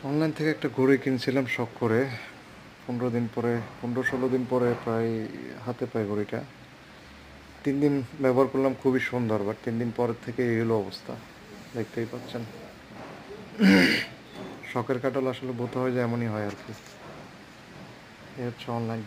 Online থেকে একটা ঘড়ি কিনছিলাম শখ করে। 15 দিন পরে, 15-16 দিন পরে প্রায় হাতে পাই ঘড়িটা। 3 দিন ব্যবহার করলাম, খুবই সুন্দর, বাট 3 দিন পরের থেকে এই হলো অবস্থা, দেখতেই পাচ্ছেন। শখের কাটাল আসলে বোধ হয় যে এমনই হয় আর কি। এই হচ্ছে অনলাইন।